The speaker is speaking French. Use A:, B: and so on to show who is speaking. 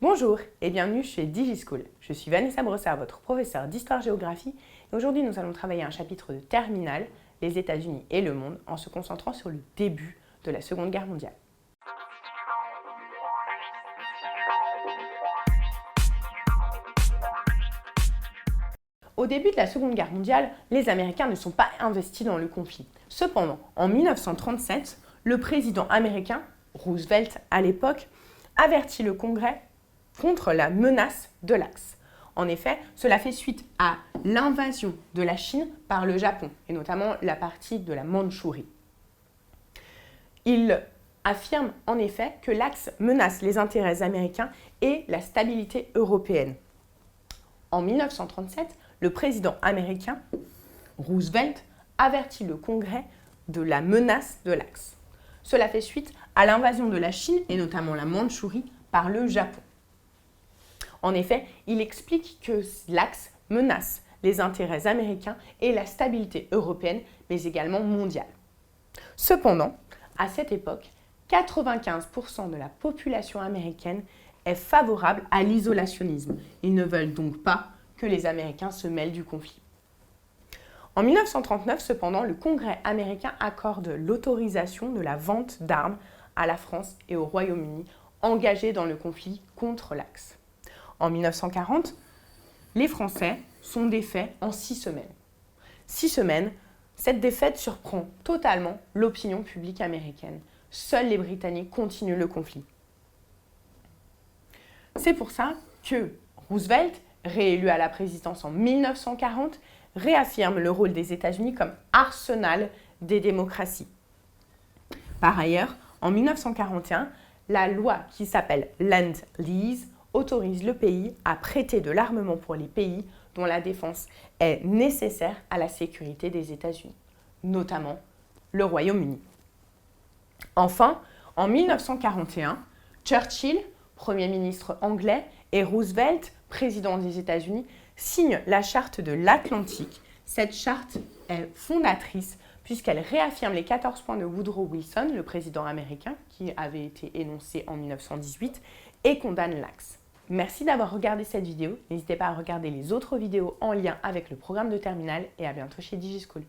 A: Bonjour et bienvenue chez DigiSchool. Je suis Vanessa Brossard, votre professeure d'histoire-géographie. Et aujourd'hui, nous allons travailler un chapitre de terminale, les États-Unis et le monde, en se concentrant sur le début de la Seconde Guerre mondiale. Au début de la Seconde Guerre mondiale, les Américains ne sont pas investis dans le conflit. Cependant, en 1937, le président américain, Roosevelt à l'époque, avertit le Congrès contre la menace de l'Axe. En effet, cela fait suite à l'invasion de la Chine par le Japon, et notamment la partie de la Mandchourie. Il affirme en effet que l'Axe menace les intérêts américains et la stabilité européenne. En 1937, le président américain, Roosevelt, avertit le Congrès de la menace de l'Axe. Cela fait suite à l'invasion de la Chine, et notamment la Mandchourie, par le Japon. En effet, il explique que l'Axe menace les intérêts américains et la stabilité européenne, mais également mondiale. Cependant, à cette époque, 95% de la population américaine est favorable à l'isolationnisme. Ils ne veulent donc pas que les Américains se mêlent du conflit. En 1939, cependant, le Congrès américain accorde l'autorisation de la vente d'armes à la France et au Royaume-Uni engagés dans le conflit contre l'Axe. En 1940, les Français sont défaits en 6 semaines. 6 semaines, cette défaite surprend totalement l'opinion publique américaine. Seuls les Britanniques continuent le conflit. C'est pour ça que Roosevelt, réélu à la présidence en 1940, réaffirme le rôle des États-Unis comme arsenal des démocraties. Par ailleurs, en 1941, la loi qui s'appelle Lend-Lease autorise le pays à prêter de l'armement pour les pays dont la défense est nécessaire à la sécurité des États-Unis, notamment le Royaume-Uni. Enfin, en 1941, Churchill, Premier ministre anglais, et Roosevelt, président des États-Unis, signent la charte de l'Atlantique. Cette charte est fondatrice puisqu'elle réaffirme les 14 points de Woodrow Wilson, le président américain, qui avait été énoncé en 1918, et condamne l'Axe. Merci d'avoir regardé cette vidéo. N'hésitez pas à regarder les autres vidéos en lien avec le programme de terminale et à bientôt chez DigiSchool.